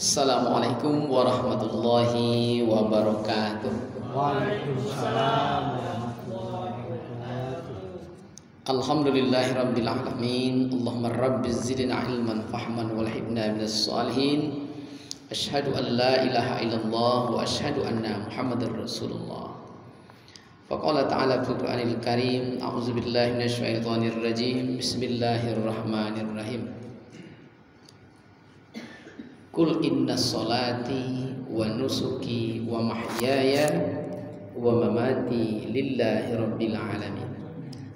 Assalamualaikum warahmatullahi wabarakatuh. Waalaikumsalam warahmatullahi wabarakatuh. Alhamdulillahi rabbil alamin. Allahumma rabbi zidna ilman fahman walhibna minas salihin. Asyhadu an la ilaha illallah wa asyhadu anna Muhammadar Rasulullah. Faqala ta'ala fil Qur'anil Karim, a'udzu billahi minasy syaithanir rajim. Bismillahirrahmanirrahim. Kul inna salati wa nusuki wa mahyaya wa mamati lillahi rabbil alamin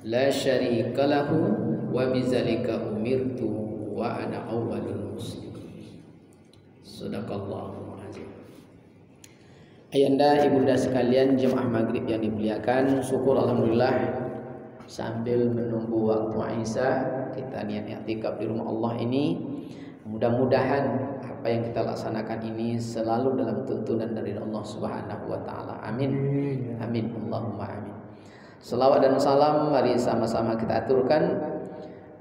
la syarika lahu wa bizalika umirtu wa ana awwalul muslimin. Sadaqallahu azim. Ayanda ibunda sekalian jemaah maghrib yang dimuliakan, syukur alhamdulillah sambil menunggu waktu Aisyah kita niat i'tikaf di rumah Allah ini. Mudah-mudahan apa yang kita laksanakan ini selalu dalam tuntunan dari Allah Subhanahu wa taala. Amin. Amin. Allahumma amin. Selawat dan salam mari sama-sama kita aturkan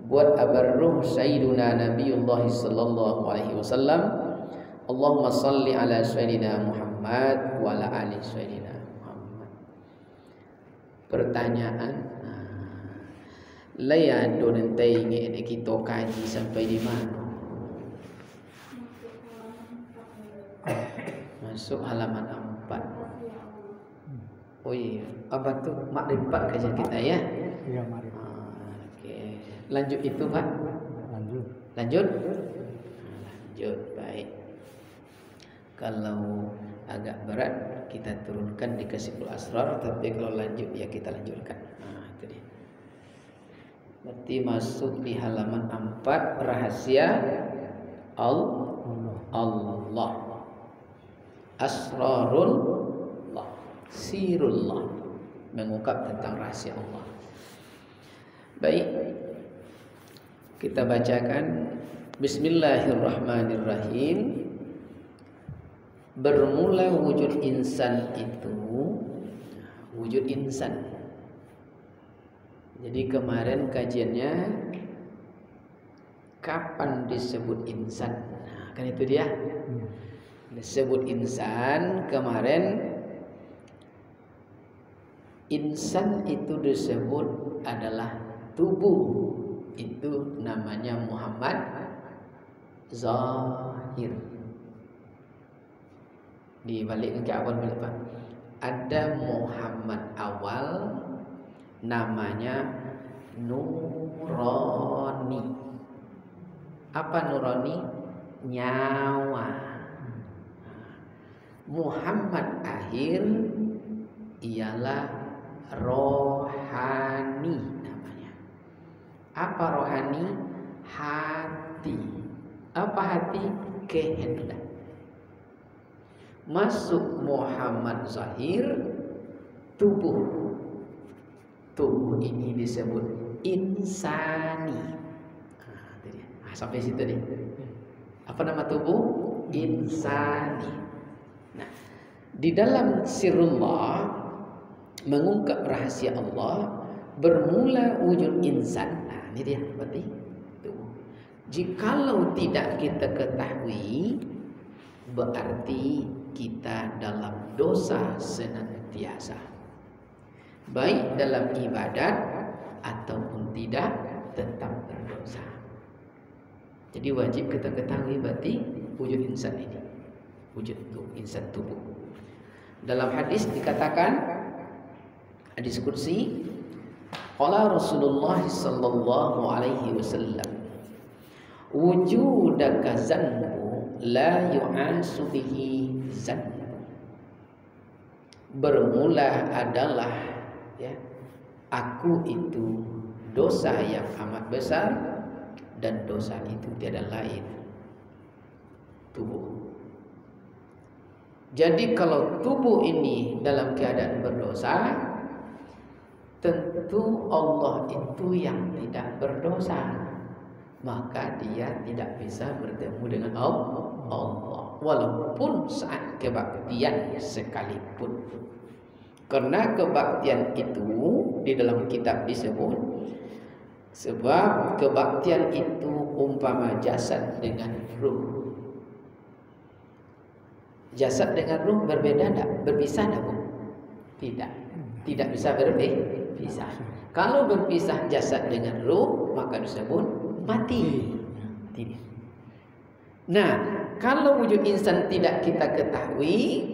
buat abar ruh Sayyiduna Nabiyullah sallallahu alaihi wasallam. Allahumma salli ala sayyidina Muhammad wa ala ali sayyidina Muhammad. Pertanyaan layan donentai nge kita kaji sampai di mana? Masuk halaman 4. Oh iya, apa tuh makrifat kajian kita ya? Iya, mari. Oke. Lanjut itu, Pak. Lanjut. Lanjut. Baik. Kalau agak berat kita turunkan di Kasiful Asrar, tapi kalau lanjut ya kita lanjutkan. Itu dia. Berarti masuk di halaman 4 rahasia Allah. Asrarullah, sirullah, mengungkap tentang rahasia Allah. Baik, kita bacakan. Bismillahirrahmanirrahim. Bermula wujud insan itu wujud insan. Jadi kemarin kajiannya kapan disebut insan? Nah, kan itu dia. Disebut insan kemarin. Insan itu disebut adalah tubuh, itu namanya Muhammad Zahir. Dibalik ke awal balik Pak. Ada Muhammad awal namanya Nurani. Apa Nurani? Nyawa. Muhammad akhir ialah rohani namanya. Apa rohani? Hati. Apa hati? Kehendak. Masuk Muhammad Zahir tubuh. Tubuh ini disebut insani. Sampai situ deh. Apa nama tubuh? Insani. Nah, di dalam sirullah mengungkap rahasia Allah, bermula wujud insan. Nah, ini dia berarti tubuh. Jikalau tidak kita ketahui, berarti kita dalam dosa senantiasa. Baik dalam ibadat ataupun tidak, tetap berdosa. Jadi wajib kita ketahui berarti wujud insan ini. Wujud itu insan tubuh. Dalam hadis dikatakan, hadis qudsi, qala Rasulullah sallallahu alaihi wasallam, wujudaka zanbu la yu'asu bihi zanbu. Bermula adalah ya, aku itu dosa yang amat besar, dan dosa itu tiada lain tubuh. Jadi kalau tubuh ini dalam keadaan berdosa, tentu Allah itu yang tidak berdosa, maka dia tidak bisa bertemu dengan Allah walaupun saat kebaktian sekalipun. Karena kebaktian itu di dalam kitab disebut Sebab kebaktian itu umpama jasad dengan ruh. Jasad dengan ruh berbeda enggak? Berpisah enggak, Bu? Tidak. Tidak bisa berpisah. Kalau berpisah jasad dengan ruh, maka disebut mati. Tidak. Nah, kalau wujud insan tidak kita ketahui,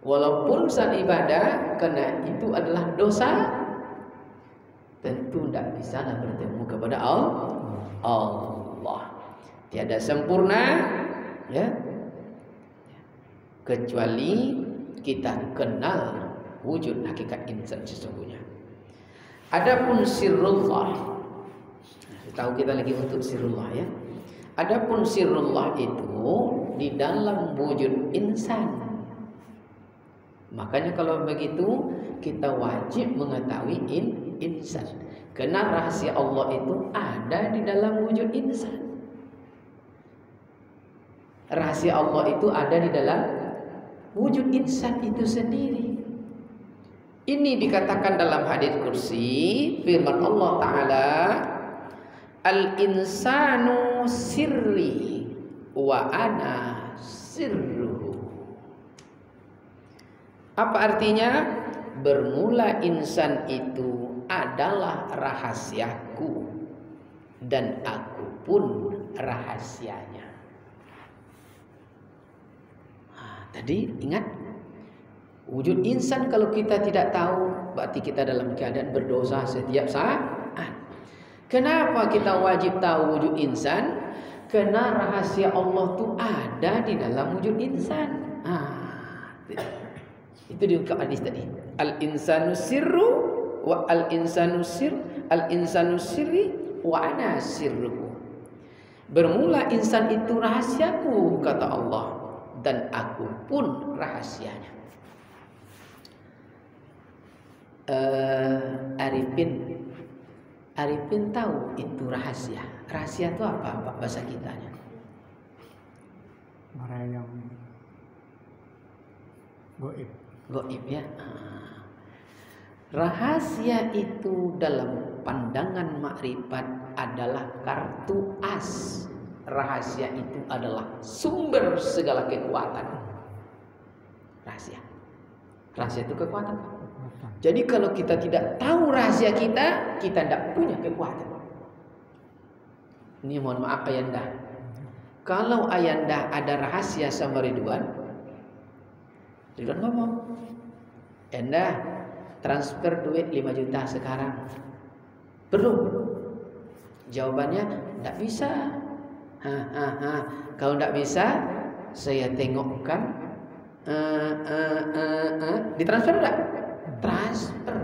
walaupun saat ibadah, karena itu adalah dosa, tentu tidak bisa bertemu kepada Allah. Tiada sempurna, ya, kecuali kita kenal wujud hakikat insan sesungguhnya. Adapun sirrullah, tahu kita lagi untuk sirrullah, ya. Adapun sirrullah itu di dalam wujud insan. Makanya kalau begitu kita wajib mengetahui insan. Karena rahasia Allah itu ada di dalam wujud insan. Rahasia Allah itu ada di dalam wujud insan itu sendiri. Ini dikatakan dalam hadis kursi, firman Allah Ta'ala, al-insanu sirri wa ana sirruhu. Apa artinya? Bermula insan itu adalah rahasiaku dan aku pun rahasianya. Tadi ingat, wujud insan kalau kita tidak tahu, berarti kita dalam keadaan berdosa setiap saat. Kenapa kita wajib tahu wujud insan? Karena rahasia Allah itu ada di dalam wujud insan. Itu diungkap hadis tadi. Al-insanu sirru wa al-insanu sirri wa ana sirruhu. Bermula insan itu rahasiaku, kata Allah, dan aku pun rahasianya. Arifin tahu itu rahasia. Rahasia itu apa bahasa kitanya? Orang yang goib. Goib, ya. Rahasia itu dalam pandangan makrifat adalah kartu as. Rahasia itu adalah sumber segala kekuatan. Rahasia itu kekuatan. Jadi kalau kita tidak tahu rahasia kita tidak punya kekuatan. Ini mohon maaf Ayanda. Kalau Ayanda ada rahasia sama Ridwan ngomong, Ayanda transfer duit 5 juta sekarang. Perlu? Jawabannya tidak bisa. Kalau tidak bisa, saya tengokkan. Ditransfer enggak? Transfer.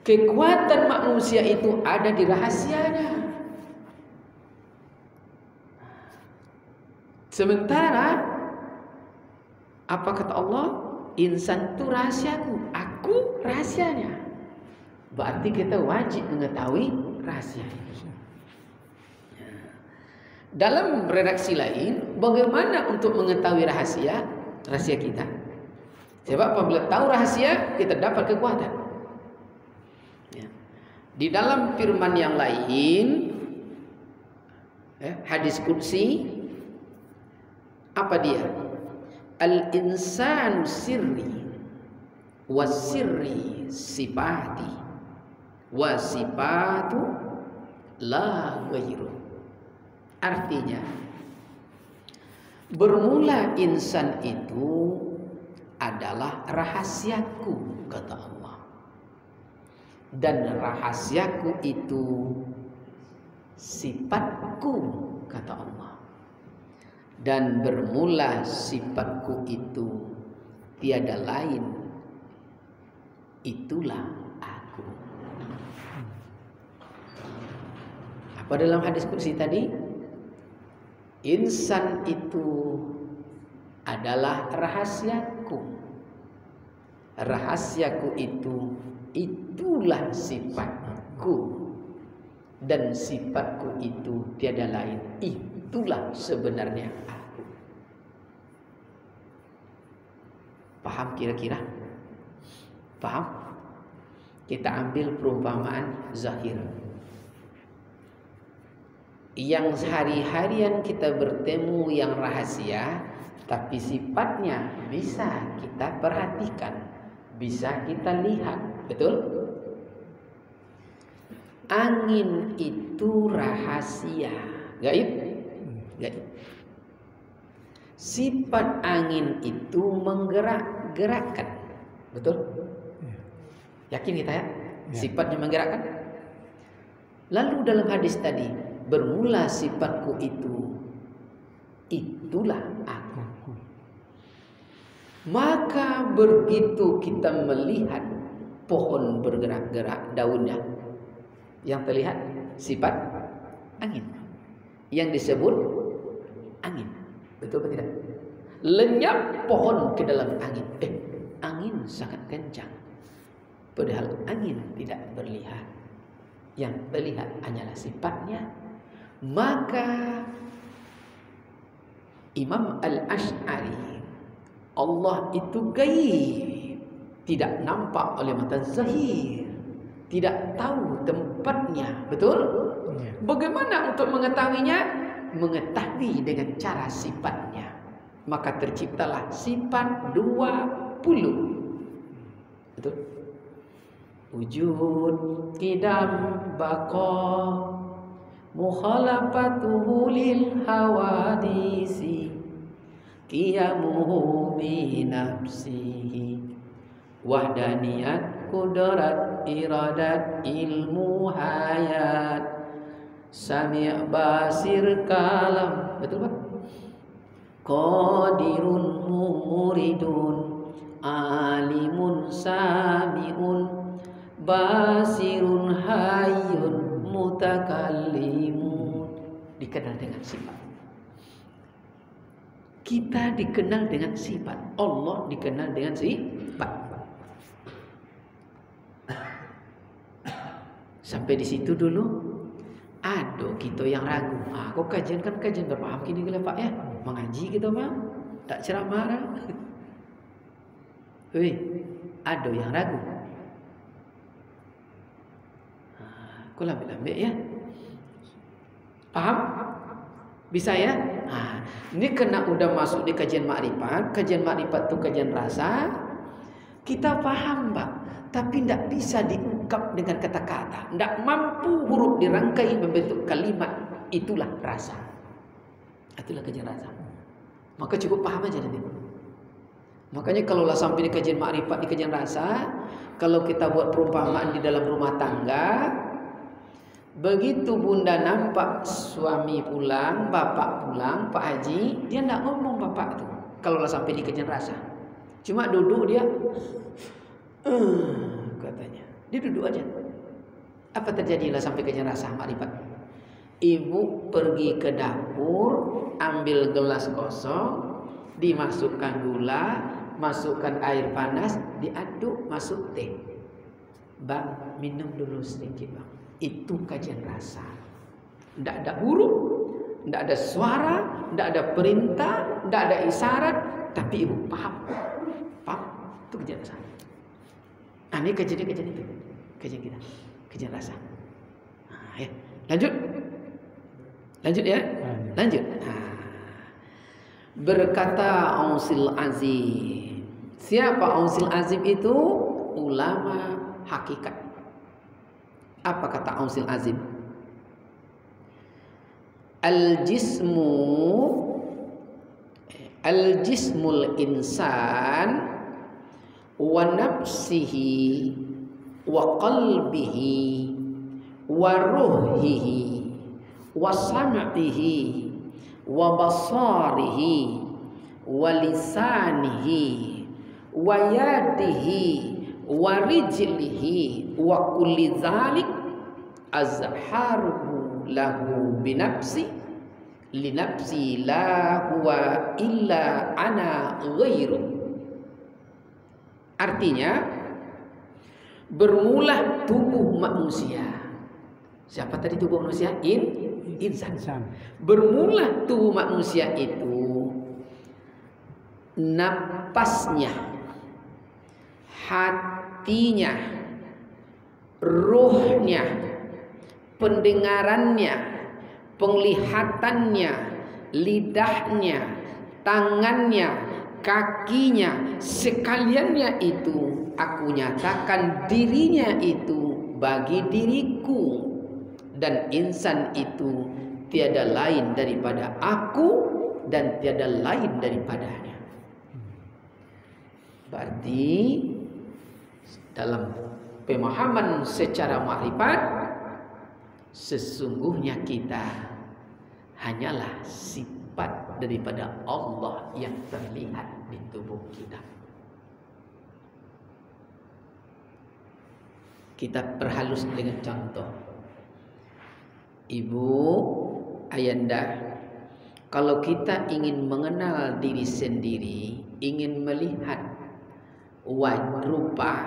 Kekuatan manusia itu ada di rahasianya. Sementara apa kata Allah? Insan itu rahasiaku, aku rahasianya. Berarti kita wajib mengetahui rahasia. Dalam redaksi lain, bagaimana untuk mengetahui rahasia kita? Sebab apabila tahu rahasia, kita dapat kekuatan. Di dalam firman yang lain, hadis qudsi, apa dia? Al-insanu sirri wa sirri sifati wa sifatu la ghairu. Artinya, bermula insan itu adalah rahasiaku, kata Allah. Dan rahasiaku itu sifatku, kata Allah. Dan bermula sifatku itu tiada lain, itulah aku. Apa dalam hadis qudsi tadi? Insan itu adalah rahasiaku. Rahasiaku itu itulah sifatku. Dan sifatku itu tiada lain, itulah sebenarnya aku. Paham kira-kira? Paham? Kita ambil perumpamaan zahir. yang sehari-harian kita bertemu yang rahasia, tapi sifatnya bisa kita perhatikan, bisa kita lihat, betul? Angin itu rahasia, gaib, gaib. Sifat angin itu menggerak-gerakkan, betul? Yakin kita ya? Sifatnya menggerakkan. Lalu dalam hadis tadi, bermula sifatku itu, itulah aku. Maka begitu kita melihat pohon bergerak-gerak daunnya, yang terlihat sifat angin, yang disebut angin, betul atau tidak? Lenyap pohon ke dalam angin, angin sangat kencang, padahal angin tidak terlihat, yang terlihat hanyalah sifatnya. Maka Imam Al-Asy'ari, Allah itu gaib, tidak nampak oleh mata zahir, tidak tahu tempatnya, betul? Bagaimana untuk mengetahuinya? Mengetahui dengan cara sifatnya. Maka terciptalah sifat 20. Betul? Wujud, qidam, baqa, mukhalafatuhu lil hawadisi, qiyamuhu bi nafsihi, wahdaniyat, qudrat, iradat, ilmu, hayat, sami' basir, kalam, betul Pak? Qadirun muridun, alimun sami'un, basirun hayyun, mutakallimun. Dikenal dengan sifat. Kita dikenal dengan sifat, Allah dikenal dengan sifat. Sampai di situ dulu. Aduh, kita yang ragu. Kok kajian kan kajian berpaham kini gila Pak ya? Mengaji kita mah, tak ceramah. Aduh yang ragu. Aku lambe-lambe ya. Paham? Bisa ya? Ini kena udah masuk di kajian makrifat. Kajian makrifat itu kajian rasa. Kita paham Pak, tapi tidak bisa diungkap dengan kata-kata, tidak mampu huruf dirangkai membentuk kalimat. Itulah rasa, itulah kajian rasa. Maka cukup paham aja nanti. Makanya kalaulah sampai di kajian makrifat, di kajian rasa, kalau kita buat perumpamaan di dalam rumah tangga, begitu bunda nampak suami pulang, bapak pulang, Pak Haji, dia tidak ngomong bapak itu. Kalaulah sampai di kajian rasa, cuma duduk dia, katanya, dia duduk aja. Apa terjadilah sampai kajian rasa makrifat? Ibu pergi ke dapur, ambil gelas kosong, dimasukkan gula, masukkan air panas, diaduk, masuk teh. Bang, minum dulu sedikit bang. Itu kajian rasa. Tidak ada huruf, tidak ada suara, tidak ada perintah, tidak ada isyarat, tapi ibu paham. Paham? Itu kajian rasa. Ini kajian itu. Kajian kita. Kajian rasa. Ya. Lanjut. Lanjut ya. Lanjut. Berkata Ausil Azim. Siapa Ausil Azim itu? Ulama hakikat. Apa kata Ausil Azim? Al-jismul insan wa nafsihi wa qalbihi wa ruhihi wa sam'ihi wa basarihi wa lisanihi wa yadihi wa rijlihi wa kulli dzalik azharuhu lahu binafsi linafsi la huwa illa ana ghairu. Artinya bermula tubuh manusia. Siapa tadi tubuh manusia? Insan. Bermula tubuh manusia itu napasnya, hatinya, ruhnya, pendengarannya, penglihatannya, lidahnya, tangannya, kakinya, sekaliannya itu aku nyatakan dirinya itu bagi diriku, dan insan itu tiada lain daripada aku dan tiada lain daripadanya. Berarti dalam pemahaman secara makrifat, sesungguhnya kita hanyalah sifat daripada Allah yang terlihat di tubuh kita. Kita perhalus dengan contoh. Ibu, ayanda, kalau kita ingin mengenal diri sendiri, ingin melihat rupa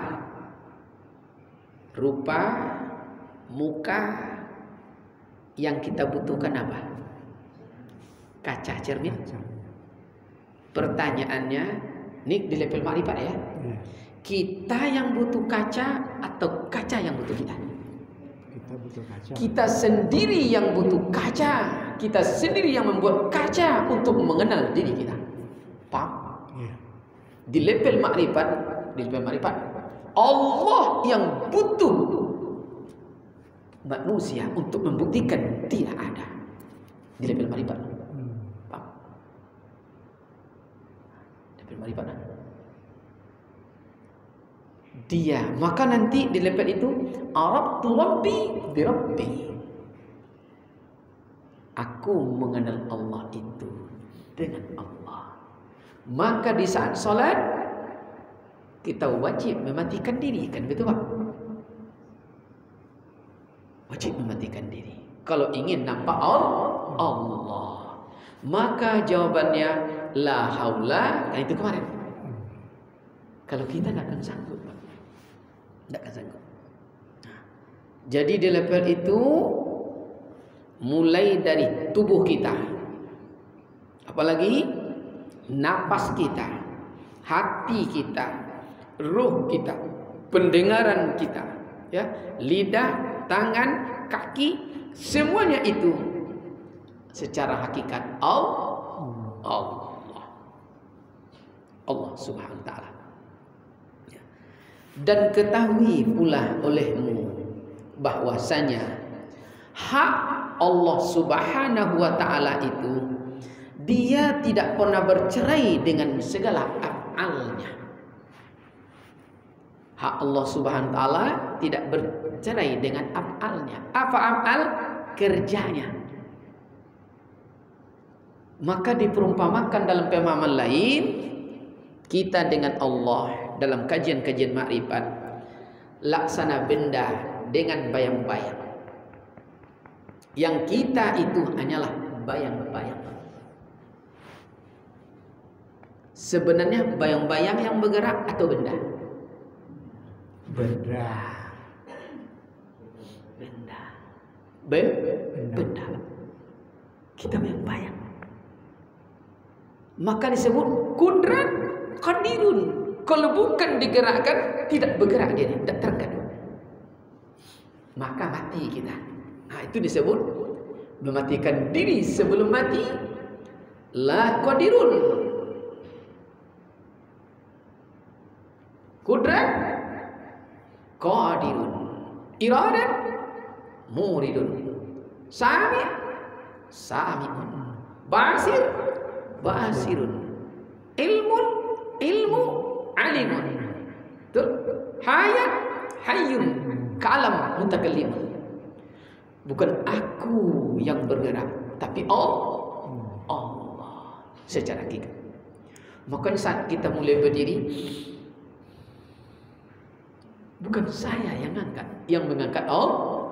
muka, yang kita butuhkan apa? Kaca, cermin. Pertanyaannya, ini di level makrifat ya. Kita yang butuh kaca atau kaca yang butuh kita? Kita butuh kaca. Kita sendiri yang butuh kaca. Kita sendiri yang membuat kaca untuk mengenal diri kita. Paham? Di level makrifat, Allah yang butuh manusia untuk membuktikan tidak ada. Di level makrifat. Paham? Level makrifat. Dia, maka nanti di level itu Arabtu Rabbi bi Rabbi. Aku mengenal Allah itu dengan Allah. Maka di saat salat kita wajib mematikan diri, kan betul Pak? Wajib mematikan diri. Kalau ingin nampak Allah, maka jawabannya la haula. Nah, itu kemarin. Kalau kita tidak akan sanggup, Pak. Tidak akan sanggup. Nah, jadi di level itu mulai dari tubuh kita, apalagi napas kita, hati kita, ruh kita, pendengaran kita, ya, lidah, tangan, kaki, semuanya itu secara hakikat Allah Subhanahu wa ta'ala. Dan ketahui pula olehmu bahwasanya hak Allah Subhanahu wa ta'ala itu dia tidak pernah bercerai dengan segala af'alnya. Hak Allah Subhanahu wa ta'ala tidak bercerai dengan af'alnya. Apa af'al? Kerjanya. Maka diperumpamakan dalam pemahaman lain, kita dengan Allah dalam kajian-kajian makrifat laksana benda dengan bayang-bayang. Yang kita itu hanyalah bayang-bayang. Sebenarnya bayang-bayang yang bergerak atau benda? Benda. Kita bayang-bayang. Maka disebut kudrat qadirun. Kalau bukan digerakkan, tidak bergerak dia, tidak terangkat. Maka mati kita. Nah, itu disebut mematikan diri sebelum mati. La qadirun. Kudrat qadirun. Iradat muridun. Sami'un. Basirun. Ilmu alimun. Betul? Hayyun. Kalam mutakallimun. Bukan aku yang bergerak, tapi Allah secara hakikat. Maka saat kita mulai berdiri, bukan saya yang angkat, yang mengangkat Allah.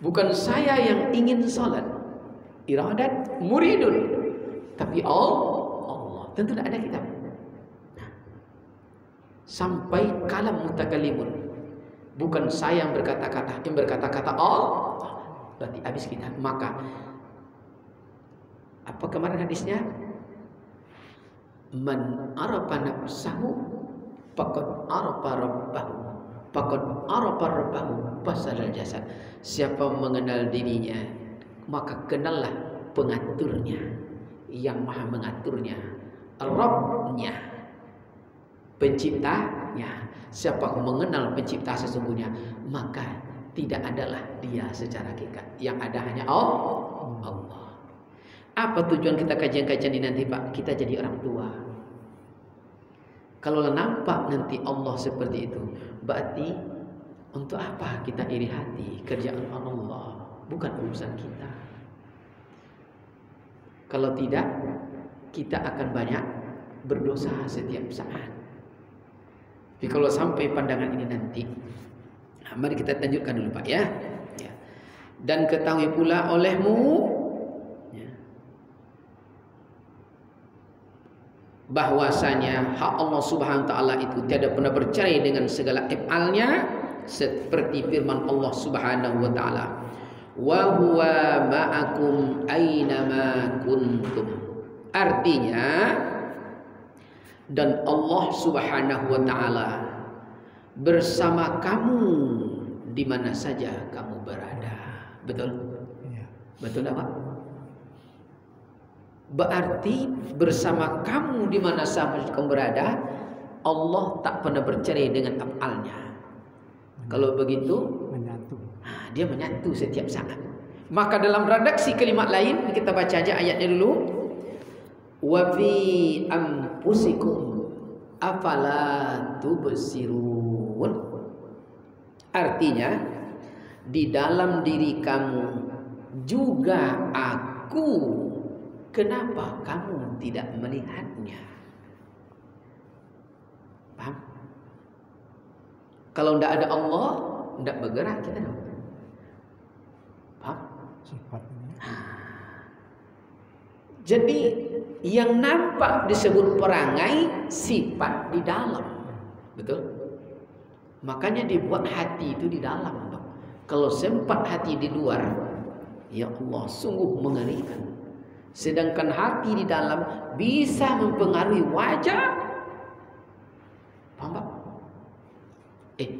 Bukan saya yang ingin salat, iradat muridun, tapi Allah. Tentu tidak ada kita. Sampai kalam mutakallimun, bukan saya yang berkata-kata, yang berkata-kata Allah. Berarti habis kita. Maka apa kemarin hadisnya? Man arafa nafsahu faqad arafa rabbahu. Faqad arafa rabbahu fasal jasad. Siapa mengenal dirinya, maka kenallah pengaturnya, yang maha mengaturnya, Rabbnya, penciptanya. Siapa mengenal pencipta sesungguhnya, maka tidak adalah dia secara hakikat. Yang ada hanya Allah. Apa tujuan kita kajian-kajian ini nanti Pak? Kita jadi orang tua. Kalau nampak nanti Allah seperti itu, berarti untuk apa kita iri hati? Kerjaan Allah, bukan urusan kita. Kalau tidak, kita akan banyak berdosa setiap saat. Tapi kalau sampai pandangan ini nanti, mari kita lanjutkan dulu Pak ya. Dan ketahui pula olehmu bahwasanya hak Allah Subhanahu wa taala itu tiada pernah bercerai dengan segala if'alnya, seperti firman Allah Subhanahu wa taala, wa huwa ma'akum aynama kuntum. Artinya, dan Allah Subhanahu wa taala bersama kamu di mana saja kamu berada. Betul? Betul tak Pak? Berarti bersama kamu di mana saja kamu berada, Allah tak pernah bercerai dengan af'alnya. Kalau begitu, dia menyatu setiap saat. Maka dalam redaksi kalimat lain, kita baca aja ayatnya dulu. Wa fi anfusikum afala tubsirun. Artinya, di dalam diri kamu juga aku, kenapa kamu tidak melihatnya? Paham? Kalau tidak ada Allah, tidak bergerak kita dong. Paham? Jadi yang nampak disebut perangai, sifat di dalam. Betul? Makanya dibuat hati itu di dalam. Kalau sempat hati di luar, ya Allah, sungguh mengerikan. Sedangkan hati di dalam bisa mempengaruhi wajah. Paham tak?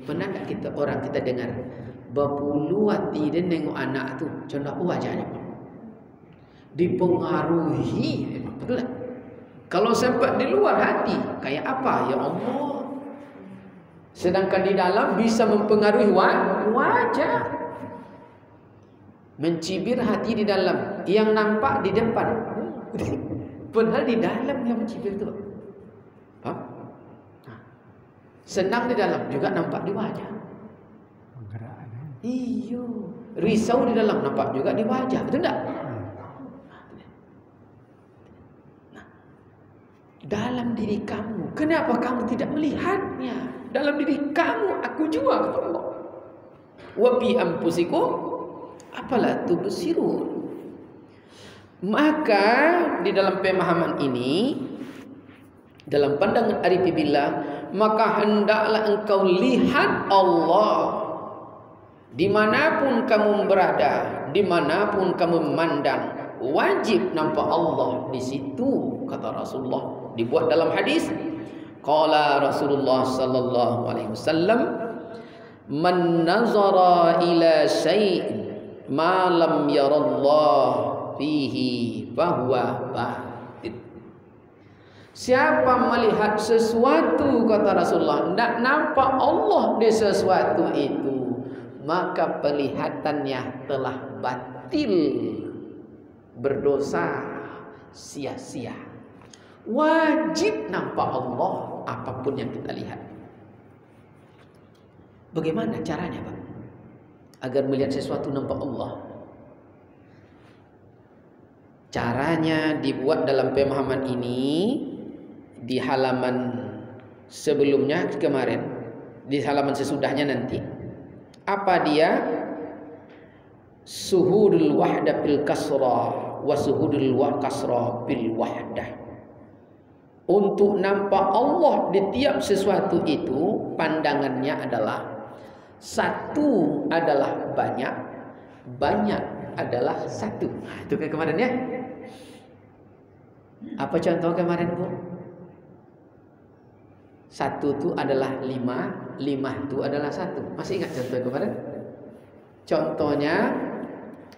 Pernah tak orang kita dengar berpuluh hati dia nengok anak tu, contoh wajahnya dipengaruhi. Betul tak? Kalau sempat di luar hati, kayak apa? Ya Allah. Sedangkan di dalam bisa mempengaruhi wajah. Mencibir hati di dalam, yang nampak di depan. Padahal di dalam yang mencibir itu. Paham? Senang di dalam juga nampak di wajah. Iyo, risau di dalam nampak juga di wajah. Betul tak? Dalam diri kamu, kenapa kamu tidak melihatnya? Dalam diri kamu, aku juga, kata Allah. Wa bi anfusikum afala tubsirun. Maka di dalam pemahaman ini, dalam pandangan Arif billah, maka hendaklah engkau lihat Allah dimanapun kamu berada, dimanapun kamu memandang, wajib nampak Allah di situ, kata Rasulullah. Dibuat dalam hadis, qala Rasulullah sallallahu alaihi wasallam, man nazara ila syai'in ma lam yarallah fihi fahuwa batil. Siapa melihat sesuatu, kata Rasulullah, tidak nampak Allah di sesuatu itu, maka pelihatannya telah batil, berdosa, sia-sia. Wajib nampak Allah apapun yang kita lihat. Bagaimana caranya Pak agar melihat sesuatu nampak Allah? Caranya dibuat dalam pemahaman ini di halaman sebelumnya kemarin, di halaman sesudahnya nanti. Apa dia? Suhudul wahda bil kasrah wa suhudul kasrah bil wahdah. Untuk nampak Allah di tiap sesuatu itu, pandangannya adalah satu adalah banyak, banyak adalah satu. Itu kayak kemarin ya. Apa contoh kemarin Bu? Satu itu adalah lima, lima itu adalah satu. Masih ingat contoh kemarin? Contohnya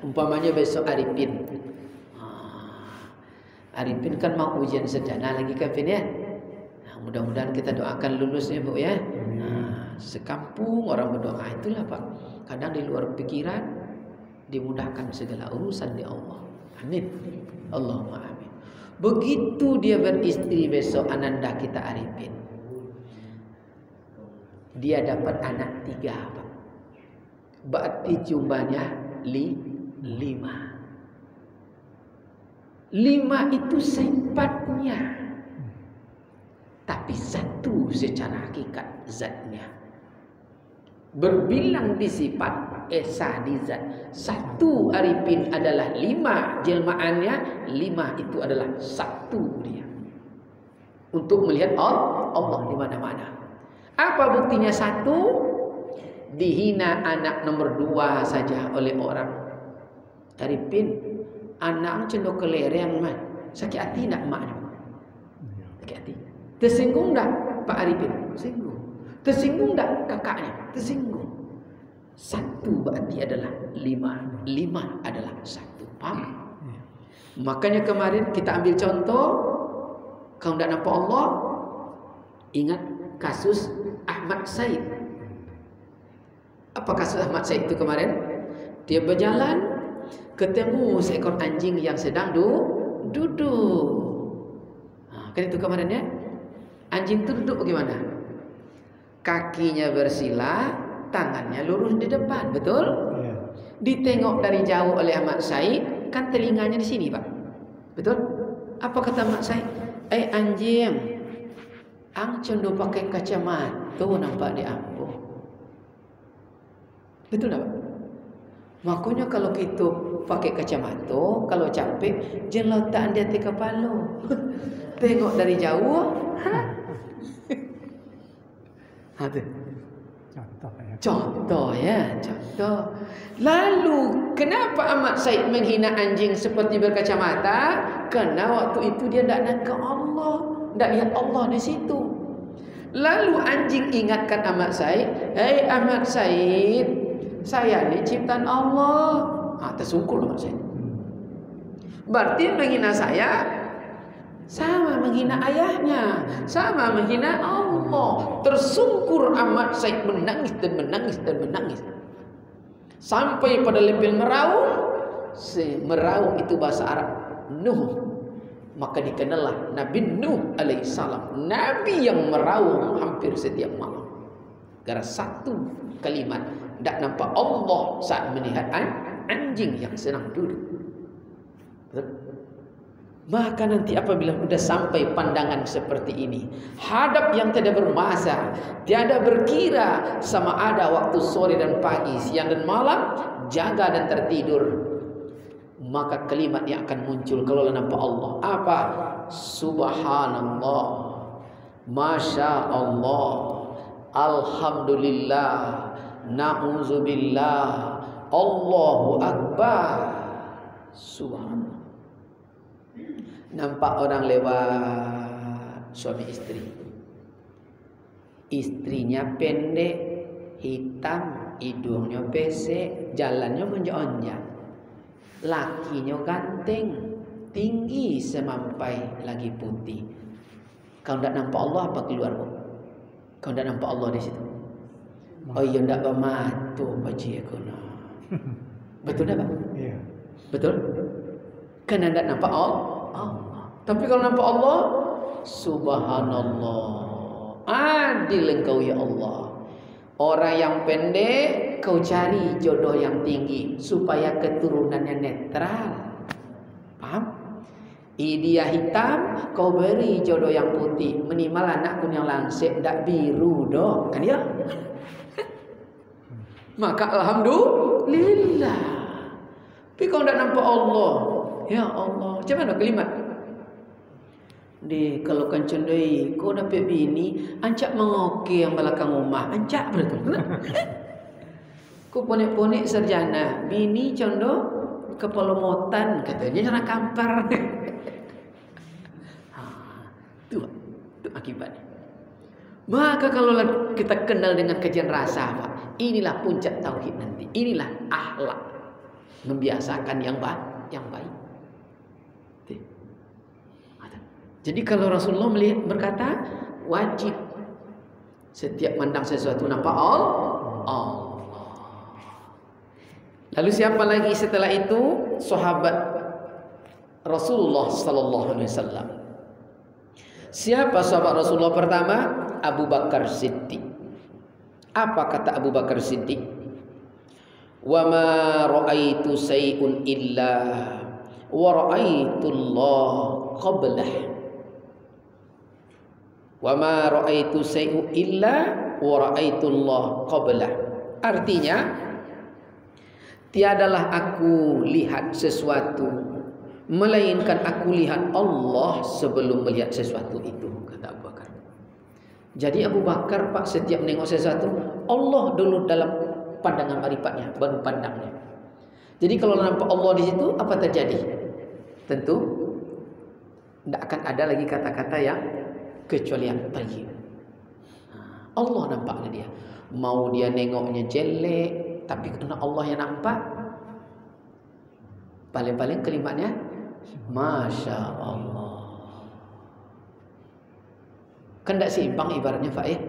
Umpamanya besok Arifin. Arifin kan mau ujian sederhana lagi kan ya. Mudah-mudahan kita doakan lulus ya Bu ya. Sekampung orang berdoa, itulah Pak. Kadang di luar pikiran, dimudahkan segala urusan di Allah. Amin. Allahumma amin. Begitu dia beristri besok ananda kita Arifin, dia dapat anak 3 Pak. Berarti jumlahnya 5. 5 itu sifatnya, tapi 1 secara hakikat zatnya. Berbilang di sifat, esa di zat. 1 Arifin adalah 5 jelmaannya, 5 itu adalah 1 dia. Untuk melihat Allah di mana-mana. Apa buktinya 1? Dihina anak nomor 2 saja oleh orang. Arifin, anak cenderung kelereng mah. Sakit hati tak maknya? Sakit hati. Tersinggung tak Pak Arifin? Tersinggung. Tersinggung tak kakaknya? Tersinggung. 1 berarti adalah 5. 5 adalah 1. Paham? Makanya kemarin kita ambil contoh. Kalau tidak nampak Allah, ingat kasus Ahmad Said. Apa kasus Ahmad Said itu kemarin? Dia berjalan, ketemu seekor anjing yang sedang duduk. Kan itu kemarin ya. Anjing itu duduk bagaimana? Kakinya bersila, tangannya lurus di depan, betul? Ya. Ditengok dari jauh oleh Ahmad Said, kan telinganya di sini Pak, betul? Apa kata Ahmad Said? Anjing, ang cenderung pakai kacamata nampak di ampuh. Betul tak Pak? Makanya kalau kita pakai kacamata, kalau capek, jangan letak di atas kepala. Tengok dari jauh. Contoh ya. Lalu kenapa Ahmad Said menghina anjing seperti berkacamata? Karena waktu itu dia tidak nak ke Allah, tidak lihat Allah di situ. Lalu anjing ingatkan Ahmad Said, "Hei Ahmad Said, saya ni ciptaan Allah." Tersungkur Ahmad Said. Berarti menghina saya sama menghina ayahnya, sama menghina Allah. Tersungkur Ahmad Said, menangis dan menangis dan menangis. Sampai pada level meraung. Meraung itu bahasa Arab Nuh. Maka dikenallah Nabi Nuh alaihissalam, Nabi yang meraung hampir setiap malam. Gara 1 kalimat, tidak nampak Allah saat melihat anjing yang sedang duduk. Betul? Maka nanti apabila sudah sampai pandangan seperti ini, hadap yang tidak bermasa, tiada berkira, sama ada waktu sore dan pagi, siang dan malam, jaga dan tertidur, maka kalimat yang akan muncul kalau nampak Allah apa? Subhanallah, Masya Allah, Alhamdulillah, Na'udzubillah, Allahu Akbar. Subhanallah. Nampak orang lewat, suami istri. Istrinya pendek, hitam, hidungnya pesek, jalannya menjonjang. Lakinya ganteng, tinggi semampai, lagi putih. Kau tidak nampak Allah apa keluar? Kau tidak nampak Allah di situ? Oh iya, tidak bermata baca aku. Betul tak Pak? Iya. Betul? Karena tidak nampak Allah. Tapi kalau nampak Allah, Subhanallah, adil engkau ya Allah. Orang yang pendek kau cari jodoh yang tinggi supaya keturunannya netral. Paham? Dia hitam, kau beri jodoh yang putih. Minimal anakku yang langsing, tidak biru doh, kan ya? Maka alhamdulillah. Tapi kalau tidak nampak Allah, ya Allah, macam mana kalimat? Kalau kencendai kau dapat bini, ancak mengoke yang belakang rumah, ancak betul. Kau ponek-ponek sarjana, bini condo kepala motan, katanya jangan kampar. Itu akibatnya. Maka kalau kita kenal dengan kajian rasa, Pak, inilah puncak tauhid nanti. Inilah akhlak. membiasakan yang baik. Jadi kalau Rasulullah berkata wajib setiap mandang sesuatu nampak Allah. Lalu siapa lagi setelah itu? Sahabat Rasulullah sallallahu alaihi wasallam. Siapa sahabat Rasulullah pertama? Abu Bakar Siddiq. Apa kata Abu Bakar Siddiq? Wa ma ra'aitu say'un illa wa ra'aitu Allah qablah. Wa ma ra'aitu say'un illa wa ra'aitu Allah qablah. Artinya, tiadalah aku lihat sesuatu melainkan aku lihat Allah sebelum melihat sesuatu itu, kata Abu Bakar. Jadi Abu Bakar Pak setiap menengok sesuatu Allah dulu dalam pandangan maripatnya, baru pandangnya. Jadi kalau nampak Allah di situ apa terjadi? Tentu tidak akan ada lagi kata-kata yang kecuali yang tayyib. Allah nampaknya dia. Mau dia nengoknya jelek, tapi karena Allah yang nampak, paling-paling kalimatnya Masya Allah. Kan tidak seimbang ibaratnya Pak ya.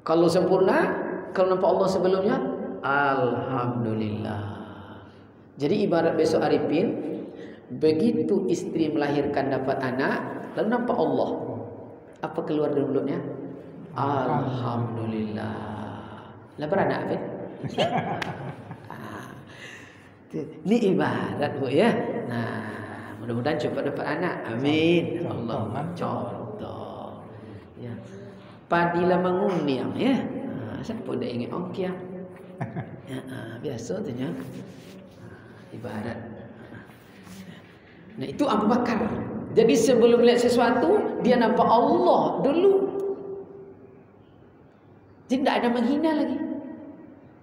Kalau sempurna, kalau nampak Allah sebelumnya, Alhamdulillah. Jadi ibarat besok Arifin, begitu istri melahirkan dapat anak, lalu nampak Allah, apa keluar dari mulutnya? Alhamdulillah. Lah beranak apa? Ini ibarat Bu ya. Nah, mudah-mudahan cepat dapat anak. Amin. Allah contoh. Ya. Padilah menguniang ya. Siapa dah ingat ongkiang? Ya, biasa tu nya. Ibarat. Nah, itu Abu Bakar. Jadi sebelum melihat sesuatu, dia nampak Allah dulu. Jadi tidak ada menghina lagi.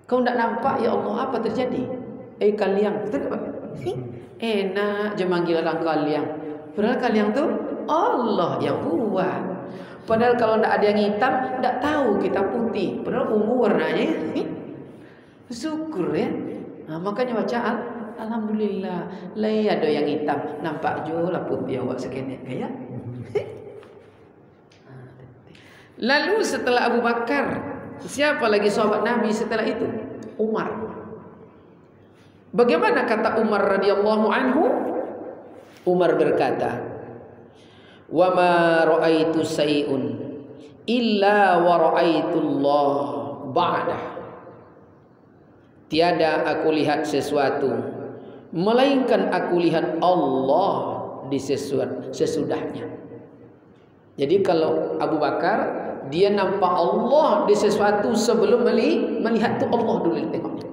Kau tidak nampak, ya Allah, apa terjadi? Kaliang, betul tak? Enak je manggil orang kaliang. Padahal kaliang tu Allah yang buat. Padahal kalau tidak ada yang hitam, tidak tahu kita putih. Padahal ungu warnanya. Syukur ya. Nah, makanya baca Alhamdulillah. Lai ada yang hitam, nampak je lah putih awak sekenet ya. Lalu setelah Abu Bakar, siapa lagi sahabat Nabi setelah itu? Umar. Bagaimana kata Umar radhiyallahu anhu? Umar berkata, "Wa ma ra'aitu say'un illa wa ra'aitu Allah ba'dah." Tiada aku lihat sesuatu melainkan aku lihat Allah di sesudahnya. Jadi kalau Abu Bakar, dia nampak Allah di sesuatu sebelum melihat tu Allah dulu ditengoknya.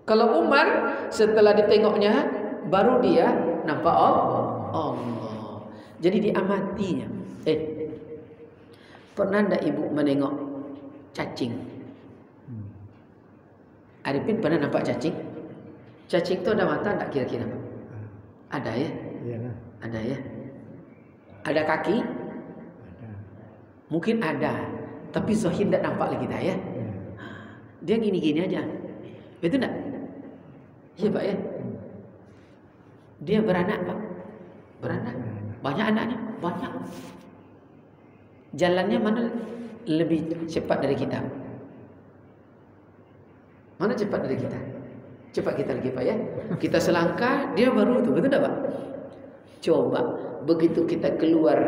Kalau Umar setelah ditengoknya baru dia nampak Allah. Jadi diamatinya. Pernah ndak ibu menengok cacing? Arifin pernah nampak cacing? Cacing tu ada mata ndak kira-kira? Ada ya? Ada ya? Ada kaki? Mungkin ada, tapi zahir tidak nampak lagi dah ya. Dia gini-gini aja. Betul tak? Iya Pak ya. Dia beranak Pak. Beranak. Banyak anaknya, banyak. Jalannya mana lebih cepat dari kita? Mana cepat dari kita? Cepat kita lagi Pak ya. Kita selangkah, dia baru itu. Betul tak Pak? Coba begitu kita keluar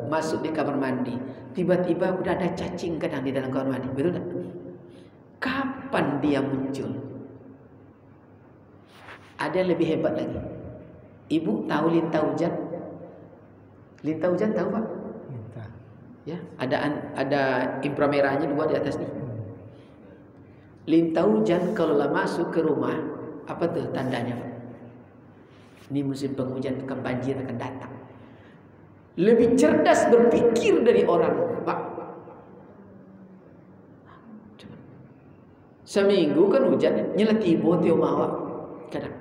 masuk di kamar mandi, tiba-tiba udah ada cacing kadang di dalam kamar mandi. Betul tak? Kapan dia muncul? Ada lebih hebat lagi. Ibu tahu lintah hujan? Lintah hujan tahu Pak? Ya, ada inframerahnya dua di atas nih. Lintah hujan kalau lah masuk ke rumah, apa tuh tandanya Pak? Ini musim penghujan, tukang banjir akan datang. Lebih cerdas berpikir dari orang Pak. Seminggu kan hujan, nyeleti botio mawak kadang.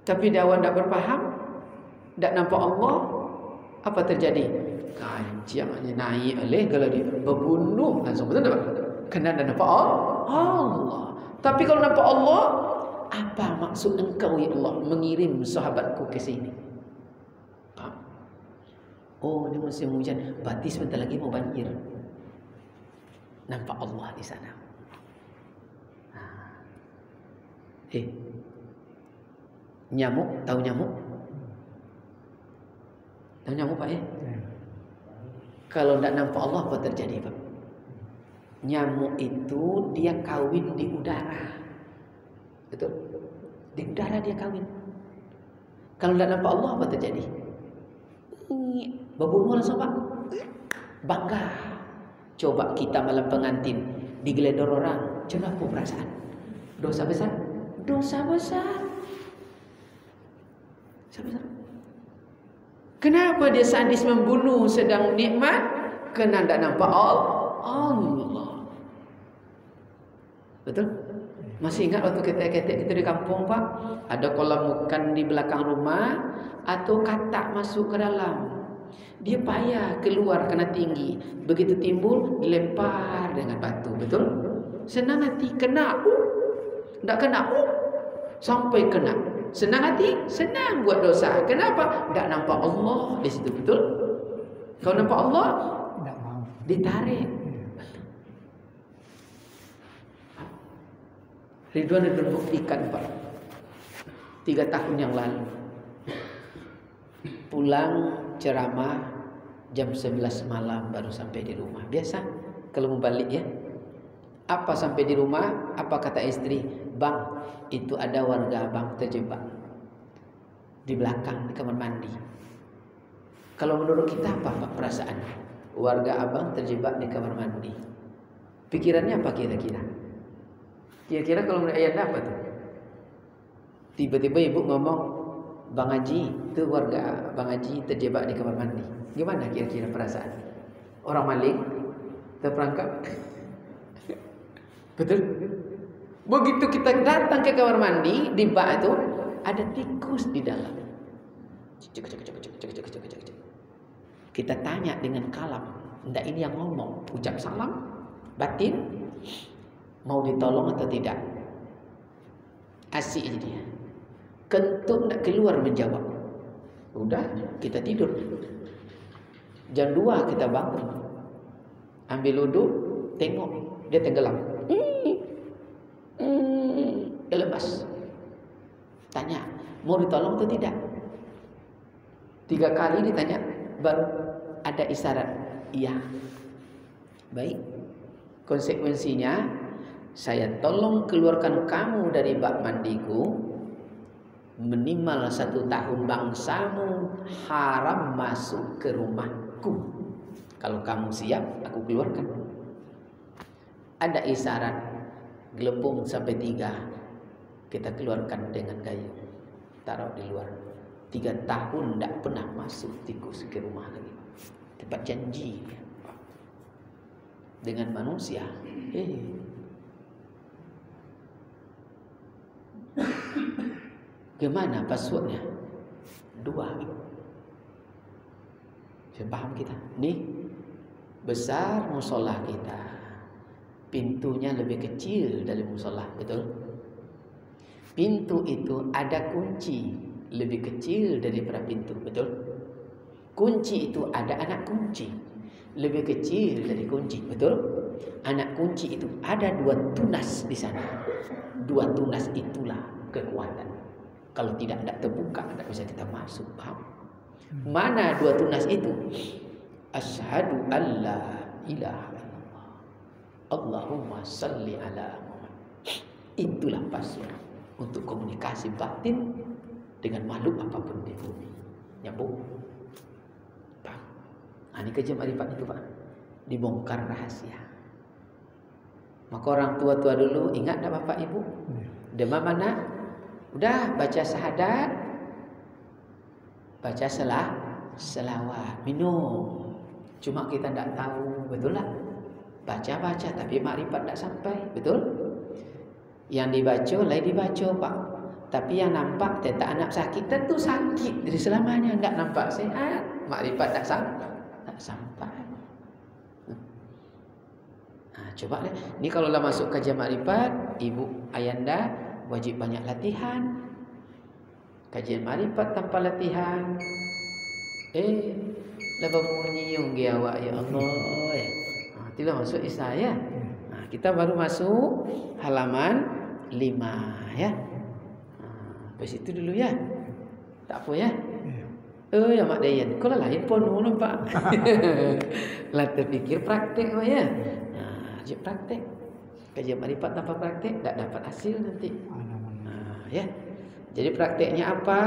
Tapi dawan tidak berpaham, tidak nampak Allah, apa terjadi? Kanciannya naik oleh kalau dia berbunuh langsung, betul tak? Kena nampak Allah. Tapi kalau nampak Allah, Apa maksud engkau ya Allah mengirim sahabatku ke sini? Oh, ini musim hujan, berarti sebentar lagi mau banjir. Nampak Allah di sana. Nyamuk, tahu nyamuk? Tahu nyamuk Pak ya? Kalau tidak nampak Allah apa terjadi Pak? Nyamuk itu dia kawin di udara. Betul? Di udara dia kawin. Kalau tidak nampak Allah apa terjadi? Berbunyi langsung Pak. Bangga. Coba kita malam pengantin digeledah orang, coba apa perasaan? Dosa besar? Dosa besar. Kenapa dia sadis membunuh sedang nikmat? Kena tidak nampak Allah. Betul? Masih ingat waktu kita di kampung Pak? Ada kolam ikan di belakang rumah, atau katak masuk ke dalam. Dia payah keluar karena tinggi. Begitu timbul dilempar dengan batu. Betul? Senang hati kena. Tidak kena. Sampai kena. Senang hati, senang buat dosa. Kenapa? Tidak nampak Allah di situ. Betul? Kalau nampak Allah, tidak mau. Ditarik. Ridwan buktikan Pak. 3 tahun yang lalu. Pulang ceramah jam 11 malam baru sampai di rumah. Biasa kalau mau balik ya. Apa sampai di rumah? Apa kata istri? Bang, itu ada warga abang terjebak di belakang di kamar mandi. Kalau menurut kita apa Pak perasaan? Warga abang terjebak di kamar mandi. Pikirannya apa kira-kira? Kira-kira kalau menurut ayat apa tuh? Tiba-tiba ibu ngomong, Bang Haji, itu warga Bang Haji terjebak di kamar mandi. Gimana kira-kira perasaan? Orang maling terperangkap. Betul? Begitu kita datang ke kamar mandi, di bak itu ada tikus di dalam. Kita tanya dengan kalam, enggak ini yang ngomong, ucap salam, batin, mau ditolong atau tidak? Asik aja dia. Kentut enggak keluar menjawab. Udah, kita tidur. Jam 2 kita bangun. Ambil wudu, tengok dia tenggelam. Dia lepas. Tanya, mau ditolong atau tidak? 3 kali ditanya, baru ada isyarat iya. Baik. Konsekuensinya, saya tolong keluarkan kamu dari bak mandiku. Minimal 1 tahun bangsamu haram masuk ke rumahku. Kalau kamu siap, aku keluarkan. Ada isyarat gelepung sampai 3. Kita keluarkan dengan kayu, taruh di luar. 3 tahun tidak pernah masuk tikus ke rumah lagi. Tempat janji dengan manusia. Gimana passwordnya? 2. Saya paham kita. Nih, besar musola kita. Pintunya lebih kecil dari musola, betul? Pintu itu ada kunci lebih kecil daripada pintu, betul? Kunci itu ada anak kunci lebih kecil dari kunci, betul? Anak kunci itu ada 2 tunas di sana. 2 tunas itulah kekuatan. Kalau tidak terbuka, tidak bisa kita masuk. Paham? Mana 2 tunas itu? Asyhadu alla ilaha illallah. Allahumma salli ala Muhammad. Itulah password untuk komunikasi batin dengan makhluk apapun di bumi. Nyambung? Paham? Ini kerja marifat itu Pak. Dibongkar rahasia. Maka orang tua-tua dulu, ingat tak Bapak Ibu? Demam mana? Udah baca syahadat, baca selawat, minum. Cuma kita tidak tahu, betul lah. Baca-baca tapi makrifat tidak sampai, betul? Yang dibaca, lain dibaca Pak. Tapi yang nampak tetap anak sakit, tentu sakit dari selamanya. Tidak nampak sehat, makrifat tak sampai. Nah, coba deh. Ini kalau dah masuk kajian makrifat, Ibu Ayanda wajib banyak latihan. Kajian marifat tanpa latihan, lepas menyiung dia awak, ya Allah. Itulah masuk Isa ya. Kita baru masuk halaman 5 ya. Sampai situ dulu ya. Tak apa ya. Ya Mak Dayan, kau lah handphone nampak. Lah terfikir praktek ya. Ajak praktek. Kajian marifat tanpa praktek tak dapat hasil nanti. Ya. Jadi prakteknya apa?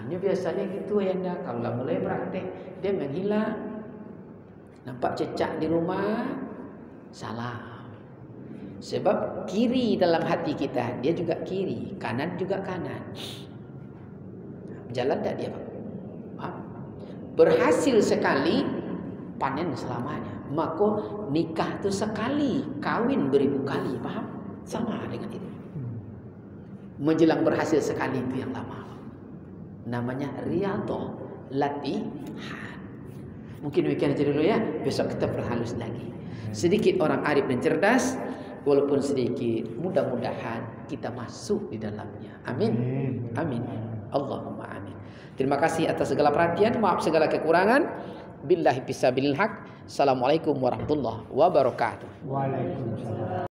Ini biasanya gitu ya anda. Kalau mulai praktek dia menghilang. Nampak cecak di rumah, salam. Sebab kiri dalam hati kita, dia juga kiri, kanan juga kanan. Jalan tak dia, Pak? Paham? Berhasil sekali, panen selamanya. Maka nikah itu sekali, kawin beribu kali. Paham? Sama dengan itu. Menjelang berhasil sekali itu yang lama. Namanya riyadhah, latihan. Mungkin demikian aja dulu ya. Besok kita perhalus lagi. Sedikit orang arif dan cerdas, walaupun sedikit, mudah-mudahan kita masuk di dalamnya. Amin. Amin. Allahumma amin. Terima kasih atas segala perhatian. Maaf segala kekurangan. Billahi fisabilil haq. Assalamualaikum warahmatullahi wabarakatuh. Waalaikumsalam.